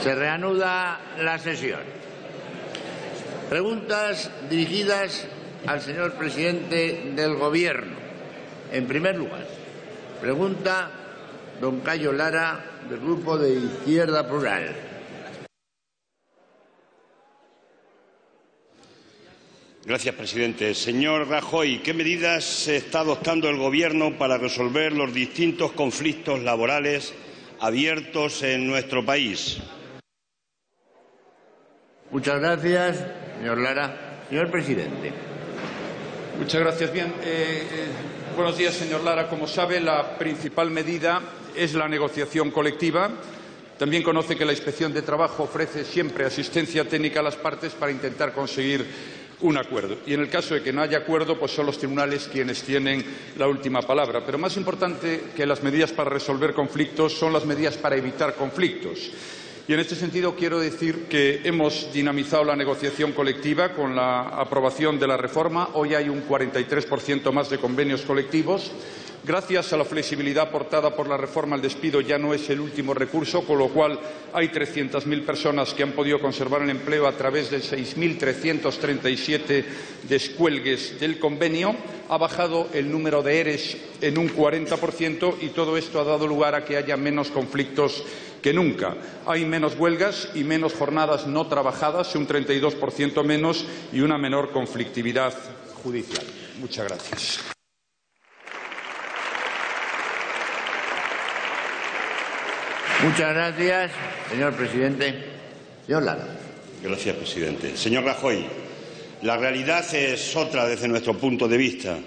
Se reanuda la sesión. Preguntas dirigidas al señor presidente del Gobierno. En primer lugar, pregunta don Cayo Lara, del Grupo de Izquierda Plural. Gracias, presidente. Señor Rajoy, ¿qué medidas está adoptando el Gobierno para resolver los distintos conflictos laborales abiertos en nuestro país? Muchas gracias, señor Lara. Señor presidente. Muchas gracias. Bien, buenos días, señor Lara. Como sabe, la principal medida es la negociación colectiva. También conoce que la Inspección de Trabajo ofrece siempre asistencia técnica a las partes para intentar conseguir un acuerdo. Y en el caso de que no haya acuerdo, pues son los tribunales quienes tienen la última palabra. Pero más importante que las medidas para resolver conflictos son las medidas para evitar conflictos. Y en este sentido quiero decir que hemos dinamizado la negociación colectiva con la aprobación de la reforma. Hoy hay un 43% más de convenios colectivos. Gracias a la flexibilidad aportada por la reforma, el despido ya no es el último recurso, con lo cual hay 300.000 personas que han podido conservar el empleo a través de 6.337 descuelgues del convenio. Ha bajado el número de ERES en un 40% y todo esto ha dado lugar a que haya menos conflictos que nunca. Hay menos huelgas y menos jornadas no trabajadas, un 32% menos, y una menor conflictividad judicial. Muchas gracias. Muchas gracias, señor presidente. Señor Lara. Gracias, presidente. Señor Rajoy, la realidad es otra desde nuestro punto de vista.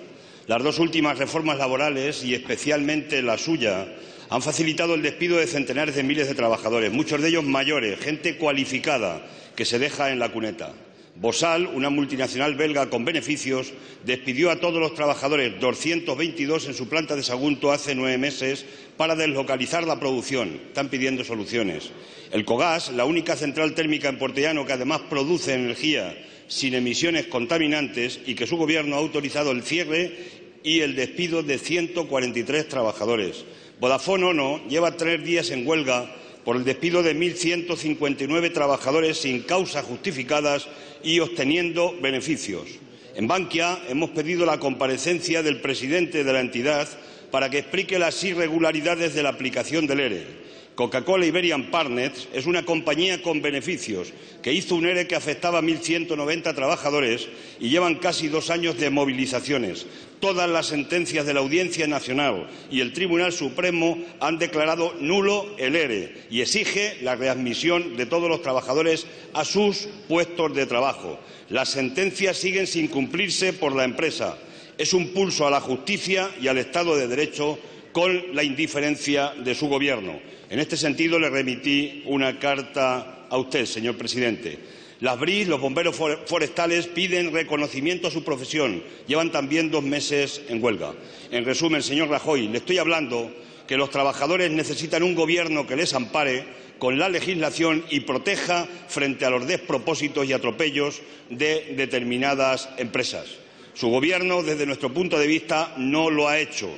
Las dos últimas reformas laborales, y especialmente la suya, han facilitado el despido de centenares de miles de trabajadores, muchos de ellos mayores, gente cualificada que se deja en la cuneta. Bosal, una multinacional belga con beneficios, despidió a todos los trabajadores, 222 en su planta de Sagunto hace 9 meses, para deslocalizar la producción. Están pidiendo soluciones. El Cogas, la única central térmica en Puertollano que además produce energía sin emisiones contaminantes y que su Gobierno ha autorizado el cierre y el despido de 143 trabajadores. Vodafone Ono lleva 3 días en huelga por el despido de 1.159 trabajadores sin causas justificadas y obteniendo beneficios. En Bankia hemos pedido la comparecencia del presidente de la entidad para que explique las irregularidades de la aplicación del ERE. Coca-Cola Iberian Partners es una compañía con beneficios que hizo un ERE que afectaba a 1.190 trabajadores y llevan casi 2 años de movilizaciones. Todas las sentencias de la Audiencia Nacional y el Tribunal Supremo han declarado nulo el ERE y exige la readmisión de todos los trabajadores a sus puestos de trabajo. Las sentencias siguen sin cumplirse por la empresa. Es un pulso a la justicia y al Estado de Derecho con la indiferencia de su Gobierno. En este sentido, le remití una carta a usted, señor presidente. Las BRIS, los bomberos forestales, piden reconocimiento a su profesión. Llevan también 2 meses en huelga. En resumen, señor Rajoy, le estoy hablando que los trabajadores necesitan un Gobierno que les ampare con la legislación y proteja frente a los despropósitos y atropellos de determinadas empresas. Su Gobierno, desde nuestro punto de vista, no lo ha hecho.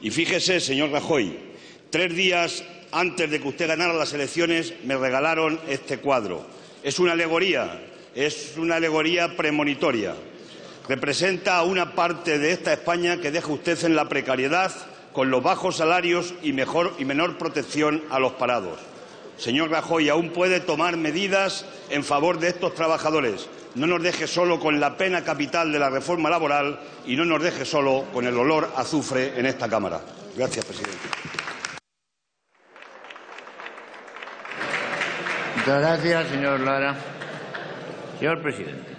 Y fíjese, señor Rajoy, 3 días antes de que usted ganara las elecciones me regalaron este cuadro. Es una alegoría premonitoria. Representa a una parte de esta España que deja usted en la precariedad, con los bajos salarios y menor protección a los parados. Señor Rajoy, aún puede tomar medidas en favor de estos trabajadores. No nos deje solo con la pena capital de la reforma laboral y no nos deje solo con el olor a azufre en esta Cámara. Gracias, presidente. Muchas gracias, señor Lara. Señor presidente.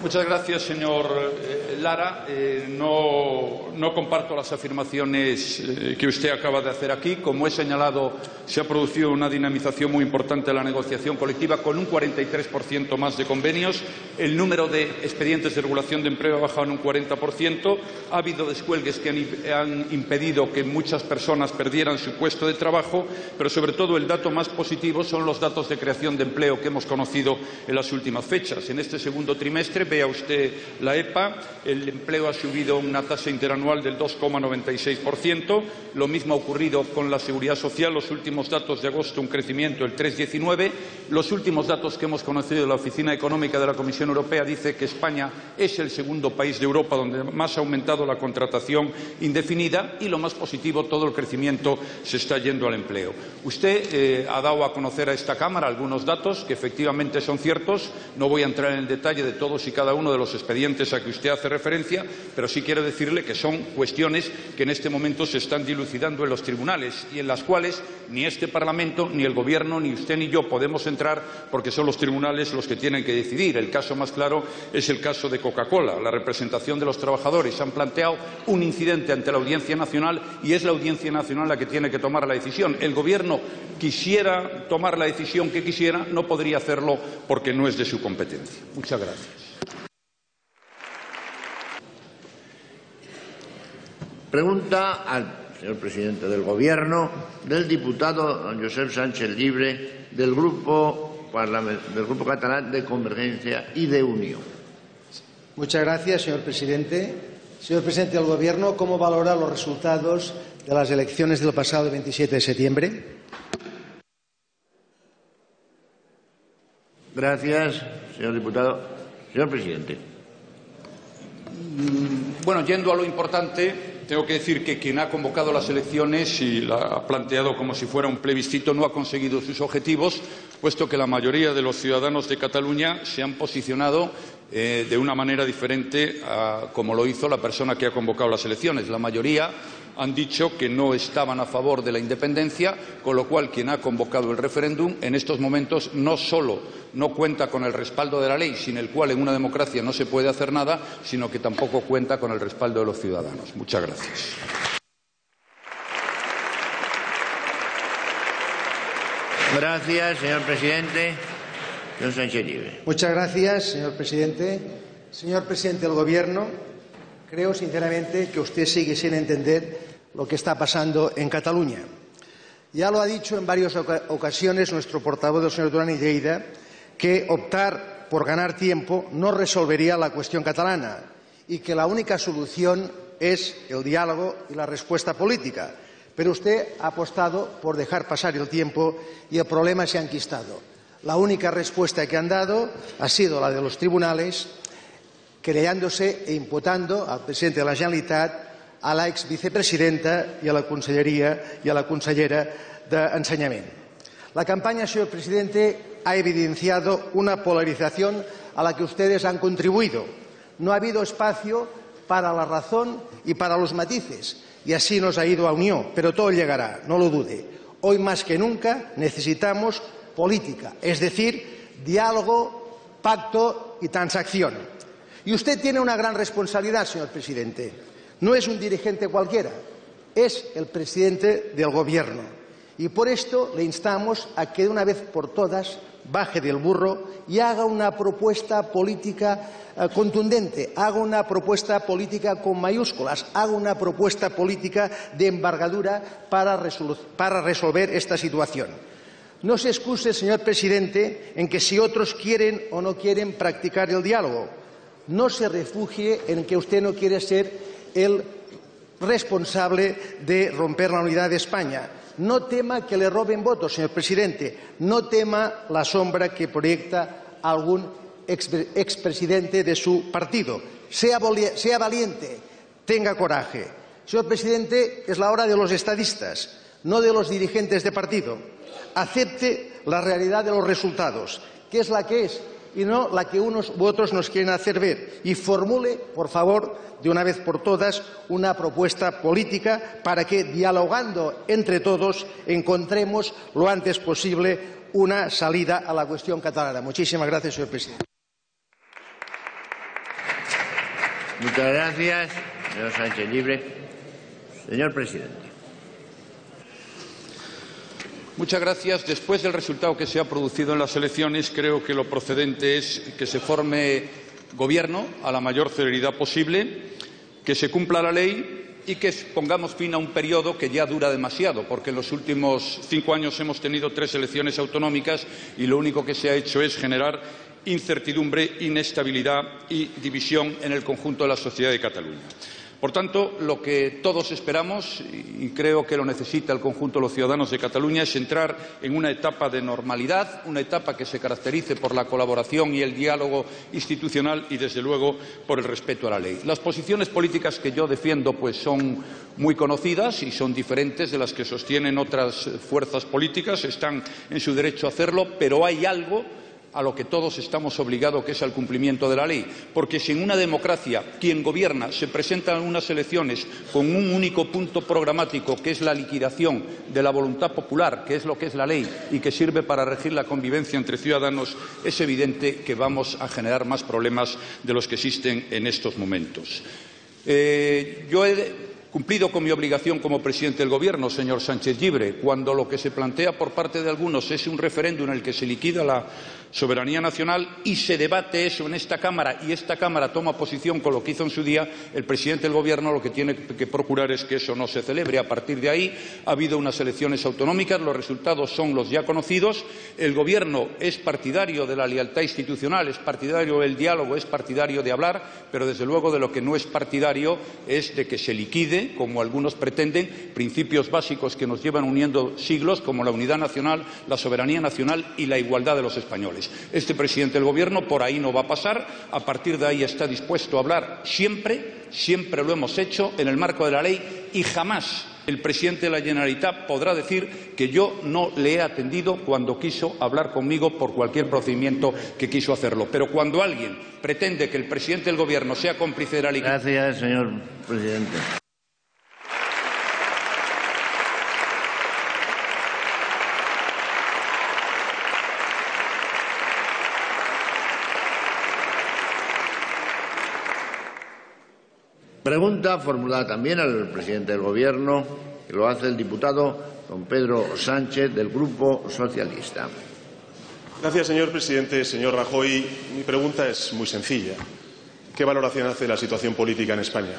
Muchas gracias, señor Lara. No comparto las afirmaciones que usted acaba de hacer aquí. Como he señalado, se ha producido una dinamización muy importante de la negociación colectiva con un 43% más de convenios. El número de expedientes de regulación de empleo ha bajado en un 40%. Ha habido descuelgues que han impedido que muchas personas perdieran su puesto de trabajo, pero sobre todo el dato más positivo son los datos de creación de empleo que hemos conocido en las últimas fechas. En este segundo trimestre, vea usted la EPA, el empleo ha subido una tasa interanual del 2,96%, lo mismo ha ocurrido con la Seguridad Social, los últimos datos de agosto un crecimiento del 3,19%, los últimos datos que hemos conocido de la Oficina Económica de la Comisión Europea dice que España es el segundo país de Europa donde más ha aumentado la contratación indefinida y, lo más positivo, todo el crecimiento se está yendo al empleo. Usted ha dado a conocer a esta Cámara algunos datos que efectivamente son ciertos. No voy a entrar en el detalle de todos y cada uno de los expedientes a que usted hace referencia, pero sí quiero decirle que son cuestiones que en este momento se están dilucidando en los tribunales y en las cuales ni este Parlamento, ni el Gobierno, ni usted ni yo podemos entrar porque son los tribunales los que tienen que decidir. El caso más claro es el caso de Coca-Cola. La representación de los trabajadores han planteado un incidente ante la Audiencia Nacional y es la Audiencia Nacional la que tiene que tomar la decisión. El Gobierno quisiera tomar la decisión que quisiera, no podría hacerlo porque no es de su competencia. Muchas gracias. Pregunta al señor presidente del Gobierno del diputado don Josep Sánchez Llibre del Grupo Catalán de Convergencia y de Unión. Muchas gracias, señor presidente. Señor presidente del Gobierno, ¿cómo valora los resultados de las elecciones del pasado 27 de septiembre? Gracias, señor diputado. Señor presidente. Bueno, yendo a lo importante, tengo que decir que quien ha convocado las elecciones y la ha planteado como si fuera un plebiscito no ha conseguido sus objetivos, puesto que la mayoría de los ciudadanos de Cataluña se han posicionado de una manera diferente a como lo hizo la persona que ha convocado las elecciones. La mayoría han dicho que no estaban a favor de la independencia, con lo cual quien ha convocado el referéndum en estos momentos no solo no cuenta con el respaldo de la ley, sin el cual en una democracia no se puede hacer nada, sino que tampoco cuenta con el respaldo de los ciudadanos. Muchas gracias. Gracias, señor presidente. Señor Sánchez Llibre. Muchas gracias, señor presidente. Señor presidente del Gobierno, creo sinceramente que usted sigue sin entender lo que está pasando en Cataluña. Ya lo ha dicho en varias ocasiones nuestro portavoz, el señor Duran i Lleida, que optar por ganar tiempo no resolvería la cuestión catalana y que la única solución es el diálogo y la respuesta política. Pero usted ha apostado por dejar pasar el tiempo y el problema se ha enquistado. La única respuesta que han dado ha sido la de los tribunales, querellándose e imputando al presidente de la Generalitat, a la ex vicepresidenta y a la conselleria y a la consellera d'Ensenyament. La campaña, señor presidente, ha evidenciado una polarización a la que ustedes han contribuido. No ha habido espacio para la razón y para los matices, y así nos ha ido a Unión, pero todo llegará, no lo dude. Hoy más que nunca necesitamos política, es decir, diálogo, pacto y transacción. Y usted tiene una gran responsabilidad, señor presidente. No es un dirigente cualquiera, es el presidente del Gobierno. Y por esto le instamos a que de una vez por todas baje del burro y haga una propuesta política contundente, haga una propuesta política con mayúsculas, haga una propuesta política de envergadura para resolver esta situación. No se excuse, señor presidente, en que si otros quieren o no quieren practicar el diálogo. No se refugie en que usted no quiere ser el responsable de romper la unidad de España. No tema que le roben votos, señor presidente. No tema la sombra que proyecta algún expresidente de su partido. Sea valiente, tenga coraje. Señor presidente, es la hora de los estadistas, no de los dirigentes de partido. Acepte la realidad de los resultados, que es la que es, y no la que unos u otros nos quieren hacer ver. Y formule, por favor, de una vez por todas, una propuesta política para que, dialogando entre todos, encontremos lo antes posible una salida a la cuestión catalana. Muchísimas gracias, señor presidente. Muchas gracias, señor Sánchez Llibre. Señor presidente. Muchas gracias. Después del resultado que se ha producido en las elecciones, creo que lo procedente es que se forme gobierno a la mayor celeridad posible, que se cumpla la ley y que pongamos fin a un periodo que ya dura demasiado, porque en los últimos 5 años hemos tenido 3 elecciones autonómicas y lo único que se ha hecho es generar incertidumbre, inestabilidad y división en el conjunto de la sociedad de Cataluña. Por tanto, lo que todos esperamos, y creo que lo necesita el conjunto de los ciudadanos de Cataluña, es entrar en una etapa de normalidad, una etapa que se caracterice por la colaboración y el diálogo institucional y, desde luego, por el respeto a la ley. Las posiciones políticas que yo defiendo pues, son muy conocidas y son diferentes de las que sostienen otras fuerzas políticas. Están en su derecho a hacerlo, pero hay algo a lo que todos estamos obligados, que es al cumplimiento de la ley. Porque si en una democracia quien gobierna se presenta en unas elecciones con un único punto programático, que es la liquidación de la voluntad popular, que es lo que es la ley y que sirve para regir la convivencia entre ciudadanos, es evidente que vamos a generar más problemas de los que existen en estos momentos. Yo he cumplido con mi obligación como presidente del Gobierno, señor Sánchez Llibre, cuando lo que se plantea por parte de algunos es un referéndum en el que se liquida la soberanía nacional y se debate eso en esta Cámara y esta Cámara toma posición con lo que hizo en su día, el presidente del Gobierno lo que tiene que procurar es que eso no se celebre. A partir de ahí ha habido unas elecciones autonómicas, los resultados son los ya conocidos, el Gobierno es partidario de la lealtad institucional, es partidario del diálogo, es partidario de hablar, pero desde luego de lo que no es partidario es de que se liquide, como algunos pretenden, principios básicos que nos llevan uniendo siglos, como la unidad nacional, la soberanía nacional y la igualdad de los españoles. Este presidente del Gobierno por ahí no va a pasar, a partir de ahí está dispuesto a hablar siempre, siempre lo hemos hecho en el marco de la ley y jamás el presidente de la Generalitat podrá decir que yo no le he atendido cuando quiso hablar conmigo por cualquier procedimiento que quiso hacerlo. Pero cuando alguien pretende que el presidente del Gobierno sea cómplice de la liquidación... Gracias, señor presidente. Pregunta formulada también al presidente del Gobierno, que lo hace el diputado don Pedro Sánchez, del Grupo Socialista. Gracias, señor presidente. Señor Rajoy, mi pregunta es muy sencilla. ¿Qué valoración hace de la situación política en España?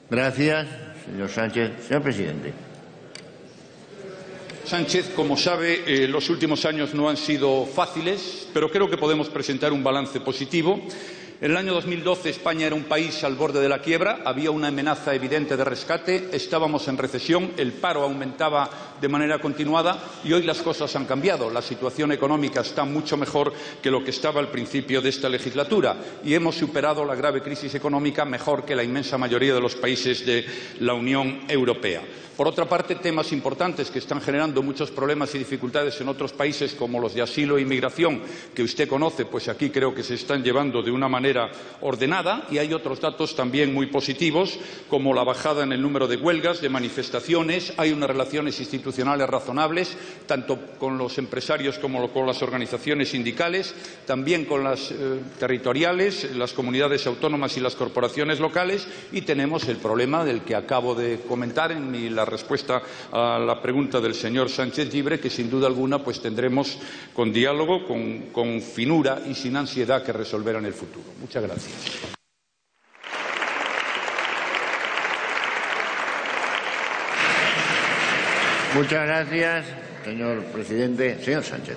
Gracias, señor Sánchez. Señor presidente. Sánchez, como sabe, los últimos años no han sido fáciles, pero creo que podemos presentar un balance positivo. En el año 2012 España era un país al borde de la quiebra, había una amenaza evidente de rescate, estábamos en recesión, el paro aumentaba de manera continuada y hoy las cosas han cambiado. La situación económica está mucho mejor que lo que estaba al principio de esta legislatura y hemos superado la grave crisis económica mejor que la inmensa mayoría de los países de la Unión Europea. Por otra parte, temas importantes que están generando muchos problemas y dificultades en otros países, como los de asilo e inmigración, que usted conoce, pues aquí creo que se están llevando de una manera ordenada, y hay otros datos también muy positivos, como la bajada en el número de huelgas, de manifestaciones, hay unas relaciones institucionales razonables, tanto con los empresarios como con las organizaciones sindicales, también con las territoriales, las comunidades autónomas y las corporaciones locales, y tenemos el problema del que acabo de comentar en la respuesta a la pregunta del señor Sánchez Llibre, que sin duda alguna pues tendremos con diálogo, con finura y sin ansiedad que resolver en el futuro. Muchas gracias. Muchas gracias, señor presidente. Señor Sánchez.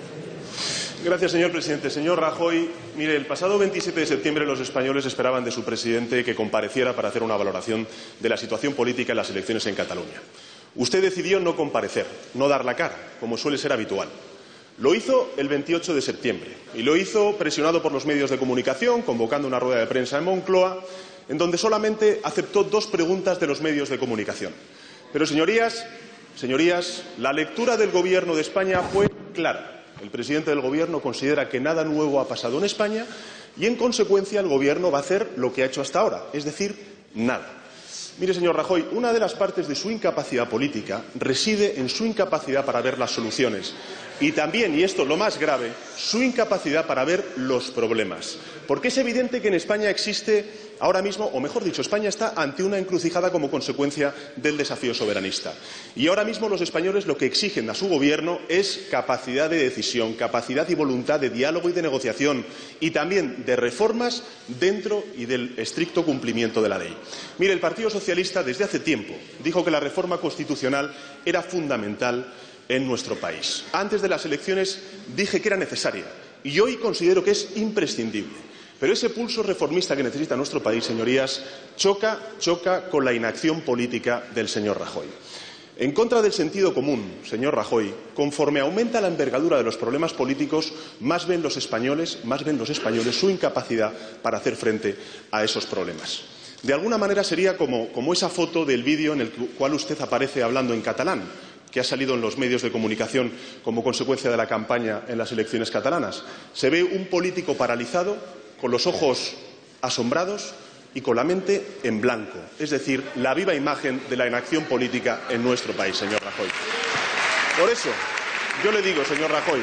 Gracias, señor presidente. Señor Rajoy, mire, el pasado 27 de septiembre los españoles esperaban de su presidente que compareciera para hacer una valoración de la situación política en las elecciones en Cataluña. Usted decidió no comparecer, no dar la cara, como suele ser habitual. Lo hizo el 28 de septiembre y lo hizo presionado por los medios de comunicación, convocando una rueda de prensa en Moncloa, en donde solamente aceptó 2 preguntas de los medios de comunicación. Pero, señorías, la lectura del Gobierno de España fue clara. El presidente del Gobierno considera que nada nuevo ha pasado en España y, en consecuencia, el Gobierno va a hacer lo que ha hecho hasta ahora, es decir, nada. Mire, señor Rajoy, una de las partes de su incapacidad política reside en su incapacidad para ver las soluciones y también, y esto es lo más grave, su incapacidad para ver los problemas. Porque es evidente que en España existe ahora mismo, o mejor dicho, España está ante una encrucijada como consecuencia del desafío soberanista. Y ahora mismo los españoles lo que exigen a su Gobierno es capacidad de decisión, capacidad y voluntad de diálogo y de negociación y también de reformas dentro y del estricto cumplimiento de la ley. Mire, el Partido Socialista desde hace tiempo dijo que la reforma constitucional era fundamental en nuestro país. Antes de las elecciones dije que era necesaria y hoy considero que es imprescindible. Pero ese pulso reformista que necesita nuestro país, señorías, choca con la inacción política del señor Rajoy. En contra del sentido común, señor Rajoy, conforme aumenta la envergadura de los problemas políticos, más ven los españoles su incapacidad para hacer frente a esos problemas. De alguna manera sería como esa foto del vídeo en el cual usted aparece hablando en catalán, que ha salido en los medios de comunicación como consecuencia de la campaña en las elecciones catalanas. Se ve un político paralizado, con los ojos asombrados y con la mente en blanco, es decir, la viva imagen de la inacción política en nuestro país, señor Rajoy. Por eso, yo le digo, señor Rajoy,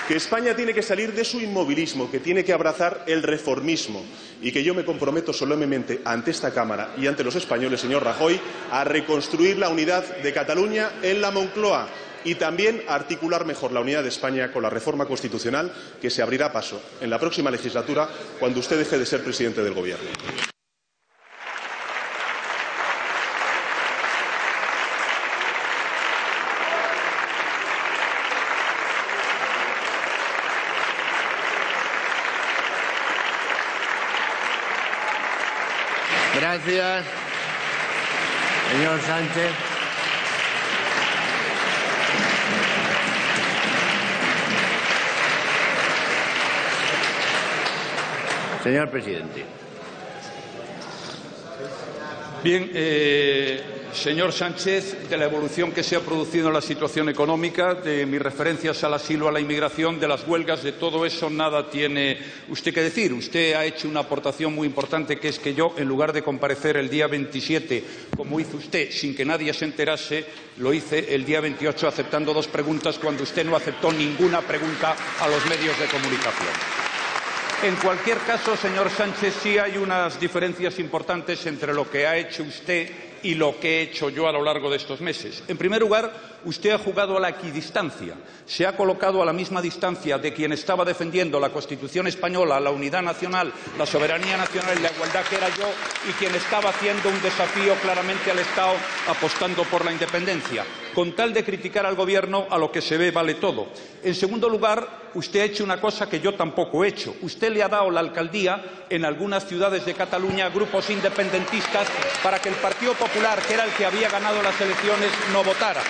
que España tiene que salir de su inmovilismo, que tiene que abrazar el reformismo y que yo me comprometo solemnemente ante esta Cámara y ante los españoles, señor Rajoy, a reconstruir la unidad de Cataluña en la Moncloa y también a articular mejor la unidad de España con la reforma constitucional que se abrirá paso en la próxima legislatura cuando usted deje de ser presidente del Gobierno. Gracias, señor Sánchez. Señor presidente. Bien, señor Sánchez, de la evolución que se ha producido en la situación económica, de mis referencias al asilo, a la inmigración, de las huelgas, de todo eso nada tiene usted que decir. Usted ha hecho una aportación muy importante, que es que yo, en lugar de comparecer el día 27, como hizo usted, sin que nadie se enterase, lo hice el día 28 aceptando 2 preguntas cuando usted no aceptó ninguna pregunta a los medios de comunicación. En cualquier caso, señor Sánchez, sí hay unas diferencias importantes entre lo que ha hecho usted y lo que he hecho yo a lo largo de estos meses. En primer lugar, usted ha jugado a la equidistancia. Se ha colocado a la misma distancia de quien estaba defendiendo la Constitución española, la unidad nacional, la soberanía nacional y la igualdad, que era yo, y quien estaba haciendo un desafío claramente al Estado apostando por la independencia. Con tal de criticar al Gobierno, a lo que se ve vale todo. En segundo lugar, usted ha hecho una cosa que yo tampoco he hecho. Usted le ha dado la alcaldía en algunas ciudades de Cataluña a grupos independentistas para que el Partido Popular, que era el que había ganado las elecciones, no votara.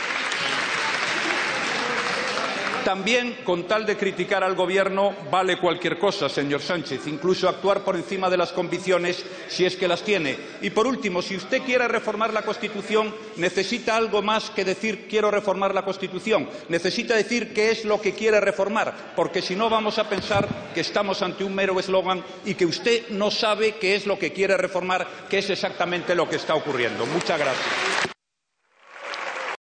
También, con tal de criticar al Gobierno, vale cualquier cosa, señor Sánchez, incluso actuar por encima de las convicciones, si es que las tiene. Y, por último, si usted quiere reformar la Constitución, necesita algo más que decir «quiero reformar la Constitución». Necesita decir qué es lo que quiere reformar, porque si no vamos a pensar que estamos ante un mero eslogan y que usted no sabe qué es lo que quiere reformar, qué es exactamente lo que está ocurriendo. Muchas gracias.